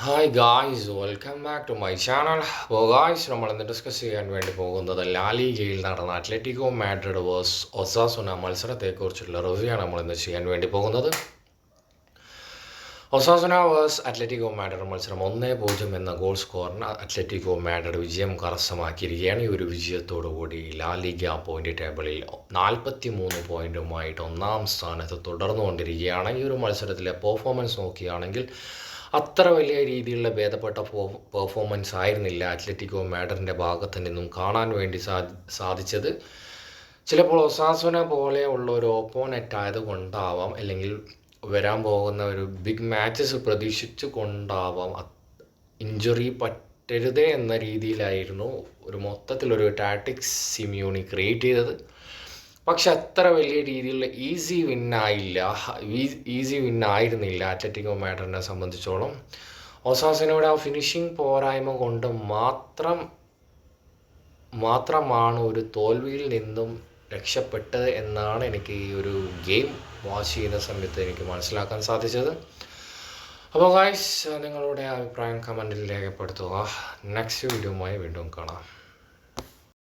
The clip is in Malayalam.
Hi guys, welcome back to my channel. അപ്പോൾ ഗായ്സ്, നമ്മൾ ഇന്ന് ഡിസ്കസ് ചെയ്യാൻ വേണ്ടി പോകുന്നത് ലാലിഗയിൽ നടന്ന അത്ലറ്റിക്കോ മാഡ്രിഡ് വേഴ്സ് ഒസാസുന മത്സരത്തെക്കുറിച്ചുള്ള റിവ്യൂ ആണ് നമ്മൾ ഇന്ന് ചെയ്യാൻ വേണ്ടി പോകുന്നത്. ഒസാസുന വേഴ്സ് അത്ലറ്റിക്കോ മാഡ്രിഡ് മത്സരം 1-0 എന്ന ഗോൾ സ്കോറിന് അത്ലറ്റിക്കോ മാഡ്രിഡ് വിജയം കരസ്ഥമാക്കിയിരിക്കുകയാണ്. ഈ ഒരു വിജയത്തോടുകൂടി ലാലിഗ പോയിന്റ് ടേബിളിൽ 43 പോയിന്റുമായിട്ട് ഒന്നാം സ്ഥാനത്ത് തുടർന്നുകൊണ്ടിരിക്കുകയാണ്. ഈ ഒരു മത്സരത്തിലെ പെർഫോമൻസ് നോക്കുകയാണെങ്കിൽ അത്ര വലിയ രീതിയിലുള്ള ഭേദപ്പെട്ട പെർഫോമൻസ് ആയിരുന്നില്ല അത്ലറ്റിക്കോ മാഡ്രിഡിൻ്റെ ഭാഗത്തു നിന്നും കാണാൻ വേണ്ടി സാധിച്ചത്. ചിലപ്പോൾ ഒസാസുന പോലെയുള്ള ഒരു ഓപ്പോണൻ്റ് ആയതുകൊണ്ടാവാം, അല്ലെങ്കിൽ വരാൻ പോകുന്ന ഒരു ബിഗ് മാച്ചസ് പ്രതീക്ഷിച്ചു കൊണ്ടാവാം ഇഞ്ചുറി പറ്റരുതേ എന്ന രീതിയിലായിരുന്നു ഒരു മൊത്തത്തിലൊരു ടാക്ടിക്സ് സിമിയോണി ക്രിയേറ്റ് ചെയ്തത്. പക്ഷെ അത്ര വലിയ രീതിയിലുള്ള ഈസി വിന്നായിരുന്നില്ല അത്ലറ്റിക്കോ മാഡ്രിഡിനെ സംബന്ധിച്ചോളം. ഒസാസുനയുടെ ആ ഫിനിഷിംഗ് പോരായ്മ കൊണ്ട് മാത്രമാണ് ഒരു തോൽവിയിൽ നിന്നും രക്ഷപ്പെട്ടത് എന്നാണ് എനിക്ക് ഈ ഒരു ഗെയിം വാച്ച് ചെയ്യുന്ന സമയത്ത് എനിക്ക് മനസ്സിലാക്കാൻ സാധിച്ചത്. അപ്പോൾ ഗായ്സ്, നിങ്ങളുടെ അഭിപ്രായം കമൻറ്റിൽ രേഖപ്പെടുത്തുക. നെക്സ്റ്റ് വീഡിയോയുമായി വീണ്ടും കാണാം.